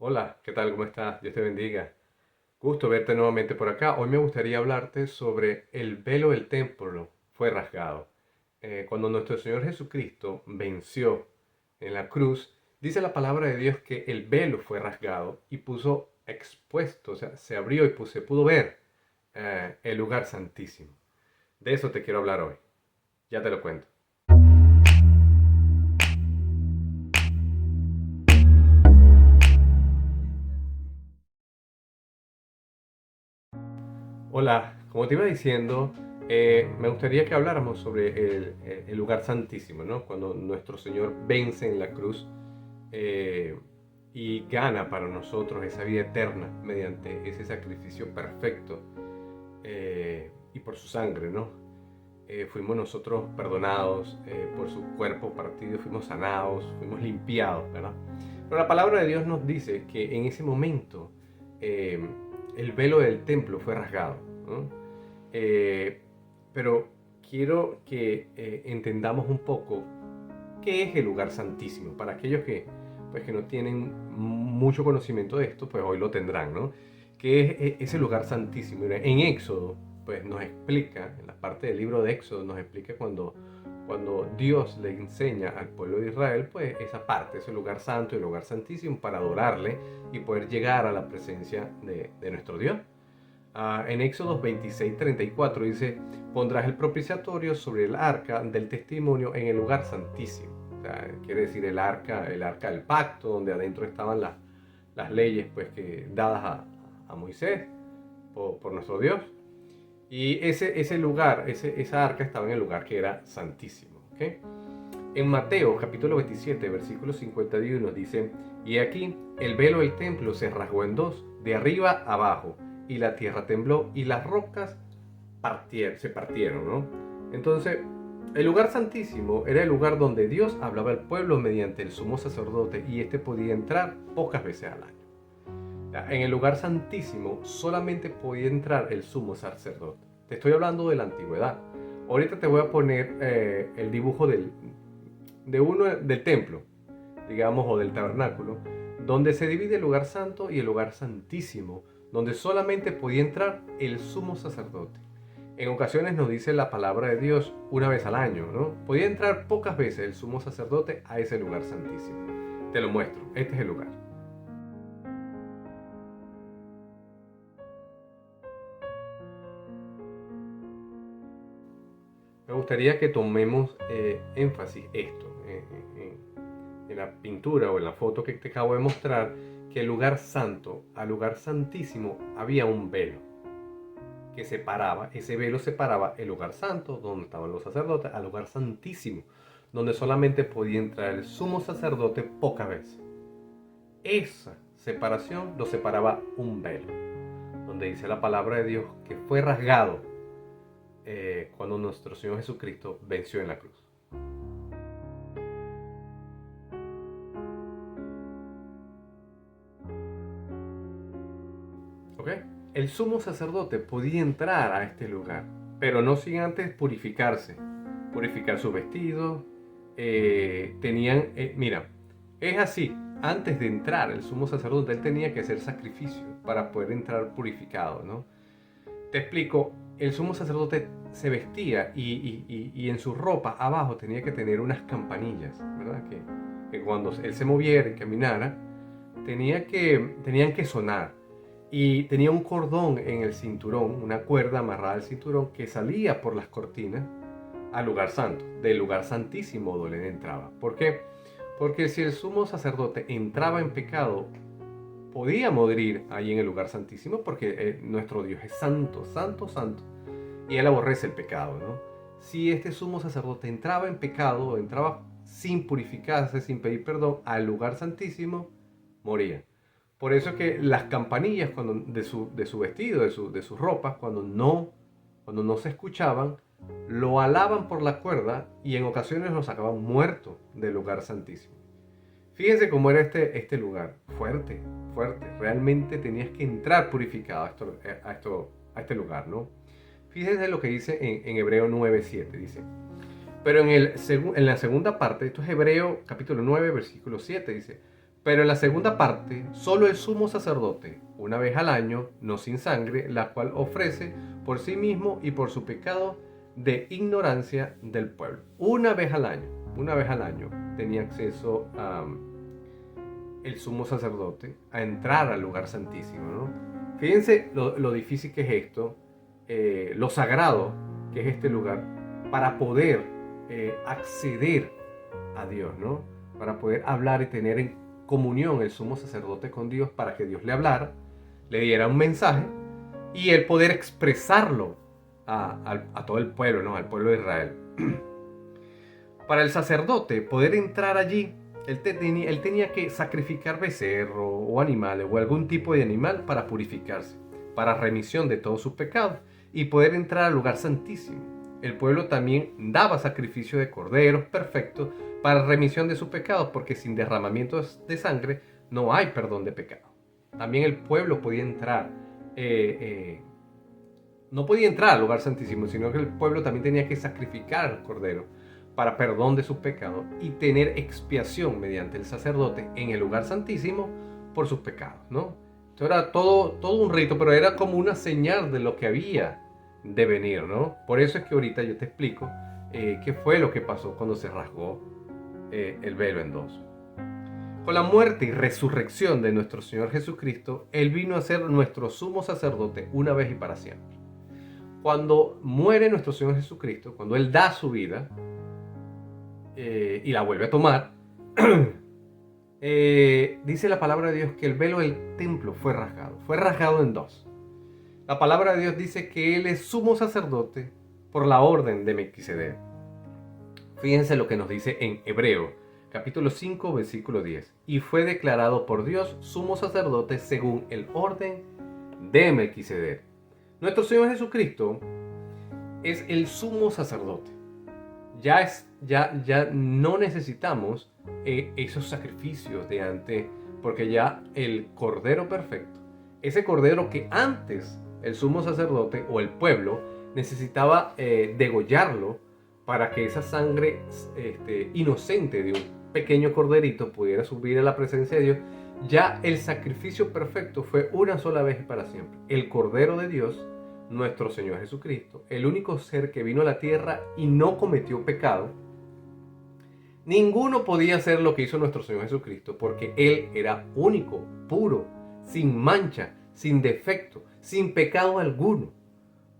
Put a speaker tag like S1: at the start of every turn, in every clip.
S1: Hola, ¿qué tal? ¿Cómo estás? Dios te bendiga. Gusto verte nuevamente por acá. Hoy me gustaría hablarte sobre el velo del templo fue rasgado. Cuando nuestro Señor Jesucristo venció en la cruz, dice la palabra de Dios que el velo fue rasgado y puso expuesto, o sea, se abrió y se pudo ver el lugar santísimo. De eso te quiero hablar hoy. Ya te lo cuento. Hola, como te iba diciendo, me gustaría que habláramos sobre el lugar santísimo, ¿no? Cuando nuestro Señor vence en la cruz eh, y gana para nosotros esa vida eterna mediante ese sacrificio perfecto y por su sangre, ¿no? Fuimos nosotros perdonados por su cuerpo partido, fuimos sanados, fuimos limpiados, ¿verdad? Pero la palabra de Dios nos dice que en ese momento eh, el velo del templo fue rasgado, ¿no? Eh, pero quiero que entendamos un poco qué es el lugar santísimo. Para aquellos que no tienen mucho conocimiento de esto, pues hoy lo tendrán, ¿no? ¿Qué es ese lugar santísimo? En Éxodo, pues nos explica, en la parte del libro de Éxodo, nos explica cuando Dios le enseña al pueblo de Israel, pues esa parte, ese lugar santo y el lugar santísimo para adorarle y poder llegar a la presencia de nuestro Dios. En Éxodo 26:34 dice, pondrás el propiciatorio sobre el arca del testimonio en el lugar santísimo. O sea, quiere decir el arca del pacto, donde adentro estaban las leyes pues, dadas a Moisés por nuestro Dios. Y ese lugar, esa arca estaba en el lugar que era santísimo. ¿Okay? En Mateo capítulo 27, versículo 51 dice, y aquí el velo del templo se rasgó en dos, de arriba abajo, y la tierra tembló y las rocas se partieron, ¿no? Entonces, el lugar santísimo era el lugar donde Dios hablaba al pueblo mediante el sumo sacerdote y este podía entrar pocas veces al año. En el lugar santísimo solamente podía entrar el sumo sacerdote. Te estoy hablando de la antigüedad. Ahorita te voy a poner el dibujo del templo, digamos, o del tabernáculo, donde se divide el lugar santo y el lugar santísimo, donde solamente podía entrar el sumo sacerdote. En ocasiones nos dice la palabra de Dios una vez al año, ¿no? Podía entrar pocas veces el sumo sacerdote a ese lugar santísimo. Te lo muestro, este es el lugar. Me gustaría que tomemos énfasis esto, en la pintura o en la foto que te acabo de mostrar, que el lugar santo al lugar santísimo había un velo que separaba, ese velo separaba el lugar santo, donde estaban los sacerdotes, al lugar santísimo, donde solamente podía entrar el sumo sacerdote pocas veces. Esa separación lo separaba un velo, donde dice la palabra de Dios que fue rasgado cuando nuestro Señor Jesucristo venció en la cruz. ¿Ok? El sumo sacerdote podía entrar a este lugar, pero no sin antes purificarse, purificar sus vestidos. Mira, es así, antes de entrar el sumo sacerdote, él tenía que hacer sacrificio para poder entrar purificado, ¿no? Te explico, el sumo sacerdote se vestía y en su ropa abajo tenía que tener unas campanillas, ¿verdad? Que cuando él se moviera y caminara, tenían que sonar. Y tenía un cordón en el cinturón, una cuerda amarrada al cinturón que salía por las cortinas al lugar santo, del lugar santísimo donde él entraba. ¿Por qué? Porque si el sumo sacerdote entraba en pecado, podía morir ahí en el lugar santísimo porque nuestro Dios es santo, santo, santo. Y él aborrece el pecado, ¿no? Si este sumo sacerdote entraba en pecado, entraba sin purificarse, sin pedir perdón al lugar santísimo, moría. Por eso es que las campanillas de su vestido, de sus ropas, cuando no se escuchaban, lo alaban por la cuerda y en ocasiones lo sacaban muerto del lugar santísimo. Fíjense cómo era este lugar, fuerte, fuerte. Realmente tenías que entrar purificado a este lugar, ¿no? Fíjense lo que dice en Hebreo 9:7, dice. Pero en la segunda parte, esto es Hebreo capítulo 9, versículo 7, dice, Pero en la segunda parte, solo el sumo sacerdote, una vez al año, no sin sangre, la cual ofrece por sí mismo y por su pecado de ignorancia del pueblo. Una vez al año tenía acceso el sumo sacerdote a entrar al lugar santísimo, ¿no? Fíjense lo difícil que es esto, lo sagrado que es este lugar, para poder acceder a Dios, ¿no? Para poder hablar y tener en comunión el sumo sacerdote con Dios, para que Dios le hablara, le diera un mensaje y él poder expresarlo a todo el pueblo, ¿no? Al pueblo de Israel. Para el sacerdote poder entrar allí, él tenía que sacrificar becerro o animales o algún tipo de animal para purificarse, para remisión de todos sus pecados y poder entrar al lugar santísimo. El pueblo también daba sacrificio de corderos perfectos para remisión de sus pecados, porque sin derramamiento de sangre no hay perdón de pecado. También el pueblo podía entrar, no podía entrar al lugar santísimo, sino que el pueblo también tenía que sacrificar al cordero para perdón de sus pecados y tener expiación mediante el sacerdote en el lugar santísimo por sus pecados, ¿no? Esto era todo un rito, pero era como una señal de lo que había de venir, ¿no? Por eso es que ahorita yo te explico qué fue lo que pasó cuando se rasgó el velo en dos. Con la muerte y resurrección de nuestro Señor Jesucristo, Él vino a ser nuestro sumo sacerdote una vez y para siempre. Cuando muere nuestro Señor Jesucristo, cuando Él da su vida y la vuelve a tomar, dice la palabra de Dios que el velo del templo fue rasgado en dos. La palabra de Dios dice que Él es sumo sacerdote por la orden de Melquisedec. Fíjense lo que nos dice en Hebreo, capítulo 5, versículo 10. Y fue declarado por Dios sumo sacerdote según el orden de Melquisedec. Nuestro Señor Jesucristo es el sumo sacerdote. Ya no necesitamos esos sacrificios de antes, porque ya el Cordero perfecto, ese Cordero que antes el sumo sacerdote o el pueblo necesitaba degollarlo para que esa sangre inocente de un pequeño corderito pudiera subir a la presencia de Dios, ya el sacrificio perfecto fue una sola vez y para siempre. El Cordero de Dios, nuestro Señor Jesucristo, el único ser que vino a la tierra y no cometió pecado. Ninguno podía hacer lo que hizo nuestro Señor Jesucristo, porque Él era único, puro, sin mancha, sin defecto, sin pecado alguno.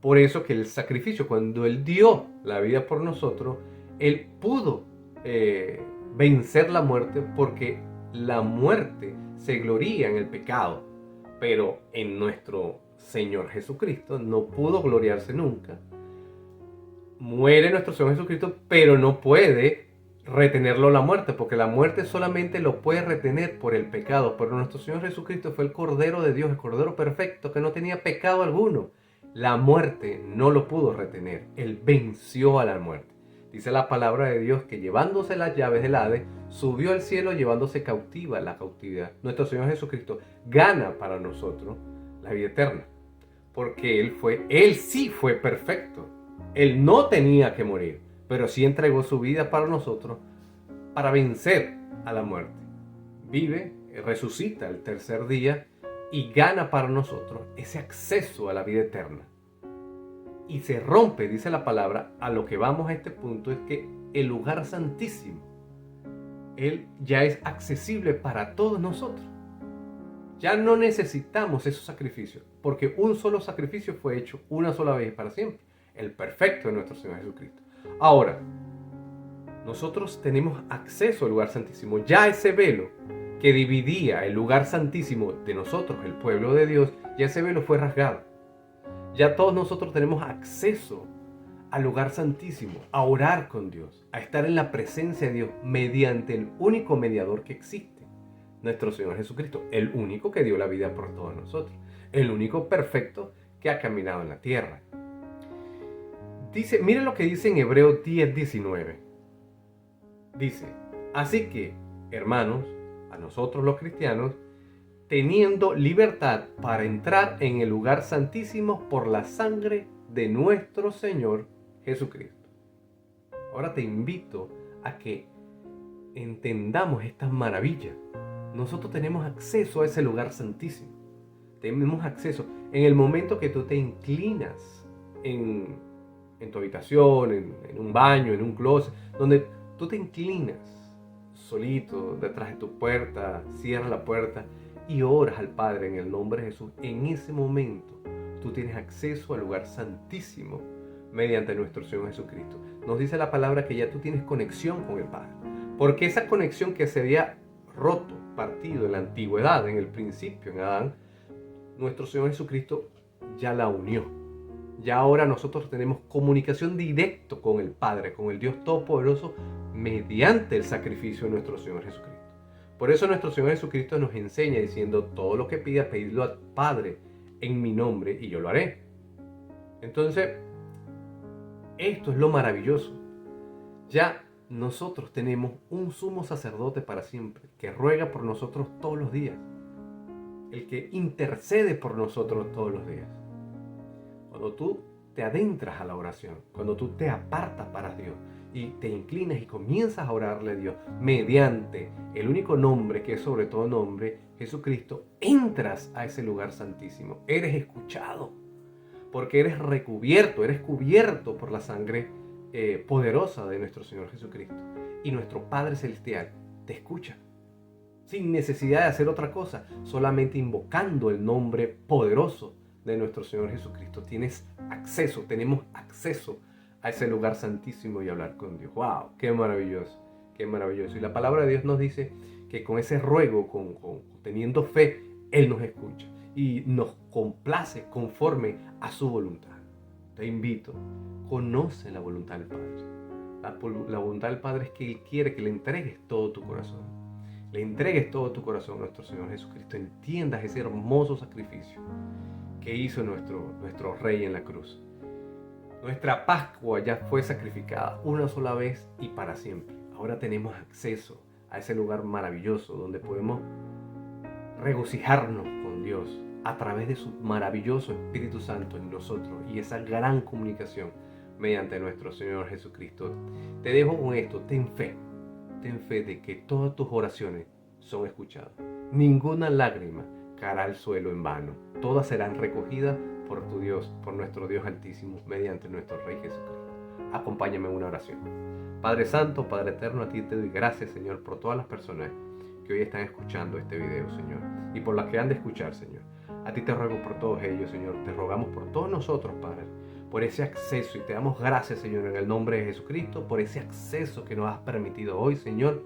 S1: Por eso que el sacrificio, cuando Él dio la vida por nosotros, Él pudo vencer la muerte, porque la muerte se gloría en el pecado. Pero en nuestro Señor Jesucristo no pudo gloriarse nunca. Muere nuestro Señor Jesucristo, pero no puede retenerlo la muerte, porque la muerte solamente lo puede retener por el pecado. Pero nuestro Señor Jesucristo fue el Cordero de Dios, el Cordero perfecto, que no tenía pecado alguno. La muerte no lo pudo retener. Él venció a la muerte. Dice la palabra de Dios que llevándose las llaves del Hades, subió al cielo llevándose cautiva la cautividad. Nuestro Señor Jesucristo gana para nosotros la vida eterna, porque Él sí fue perfecto. Él no tenía que morir, pero sí entregó su vida para nosotros, para vencer a la muerte. Vive, resucita el tercer día y gana para nosotros ese acceso a la vida eterna. Y se rompe, dice la palabra, a lo que vamos a este punto, es que el lugar santísimo, Él ya es accesible para todos nosotros. Ya no necesitamos esos sacrificios, porque un solo sacrificio fue hecho una sola vez y para siempre, el perfecto de nuestro Señor Jesucristo. Ahora, nosotros tenemos acceso al lugar santísimo. Ya ese velo que dividía el lugar santísimo de nosotros, el pueblo de Dios, ya ese velo fue rasgado. Ya todos nosotros tenemos acceso al lugar santísimo, a orar con Dios, a estar en la presencia de Dios mediante el único mediador que existe, nuestro Señor Jesucristo, el único que dio la vida por todos nosotros, el único perfecto que ha caminado en la tierra. Miren lo que dice en Hebreo 10:19. Dice, así que, hermanos, a nosotros los cristianos, teniendo libertad para entrar en el lugar santísimo por la sangre de nuestro Señor Jesucristo. Ahora te invito a que entendamos esta maravilla. nosotros tenemos acceso a ese lugar santísimo. Tenemos acceso. En el momento que tú te inclinas en tu habitación, en un baño, en un closet, donde tú te inclinas solito detrás de tu puerta, cierras la puerta y oras al Padre en el nombre de Jesús, en ese momento tú tienes acceso al lugar santísimo mediante nuestro Señor Jesucristo. Nos dice la palabra que ya tú tienes conexión con el Padre, porque esa conexión que se había roto, partido en la antigüedad, en el principio, en Adán, nuestro Señor Jesucristo ya la unió. Ya ahora nosotros tenemos comunicación directa con el Padre, con el Dios Todopoderoso, mediante el sacrificio de nuestro Señor Jesucristo. Por eso nuestro Señor Jesucristo nos enseña diciendo, todo lo que pida, pedidlo al Padre en mi nombre y yo lo haré. Entonces, esto es lo maravilloso. Ya nosotros tenemos un sumo sacerdote para siempre, que ruega por nosotros todos los días, el que intercede por nosotros todos los días. Cuando tú te adentras a la oración, cuando tú te apartas para Dios y te inclinas y comienzas a orarle a Dios mediante el único nombre que es sobre todo nombre, Jesucristo, entras a ese lugar santísimo. Eres escuchado porque eres cubierto por la sangre poderosa de nuestro Señor Jesucristo. Y nuestro Padre Celestial te escucha sin necesidad de hacer otra cosa, solamente invocando el nombre poderoso de nuestro Señor Jesucristo. Tenemos acceso a ese lugar santísimo y hablar con Dios. ¡Wow! ¡Qué maravilloso! ¡Qué maravilloso! Y la palabra de Dios nos dice que con ese ruego, teniendo fe, Él nos escucha y nos complace conforme a su voluntad. Te invito, conoce la voluntad del Padre. La voluntad del Padre es que Él quiere que le entregues todo tu corazón. Le entregues todo tu corazón a nuestro Señor Jesucristo. Entiendas ese hermoso sacrificio que hizo nuestro Rey en la cruz. Nuestra Pascua ya fue sacrificada una sola vez y para siempre. Ahora tenemos acceso a ese lugar maravilloso donde podemos regocijarnos con Dios a través de su maravilloso Espíritu Santo en nosotros y esa gran comunicación mediante nuestro Señor Jesucristo. Te dejo con esto, ten fe de que todas tus oraciones son escuchadas. Ninguna lágrima caerá al suelo en vano. Todas serán recogidas por tu Dios, por nuestro Dios Altísimo, mediante nuestro Rey Jesucristo. Acompáñame en una oración. Padre Santo, Padre Eterno, a ti te doy gracias, Señor, por todas las personas que hoy están escuchando este video, Señor, y por las que han de escuchar, Señor. A ti te ruego por todos ellos, Señor. Te rogamos por todos nosotros, Padre, por ese acceso, y te damos gracias, Señor, en el nombre de Jesucristo, por ese acceso que nos has permitido hoy, Señor,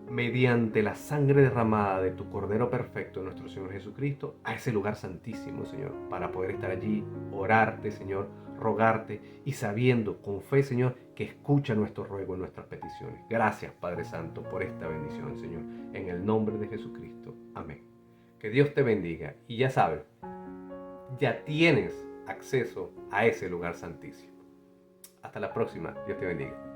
S1: mediante la sangre derramada de tu Cordero perfecto, nuestro Señor Jesucristo, a ese lugar santísimo, Señor, para poder estar allí, orarte, Señor, rogarte y sabiendo con fe, Señor, que escucha nuestro ruego, nuestras peticiones. Gracias, Padre Santo, por esta bendición, Señor, en el nombre de Jesucristo. Amén. Que Dios te bendiga y ya sabes, ya tienes acceso a ese lugar santísimo. Hasta la próxima. Dios te bendiga.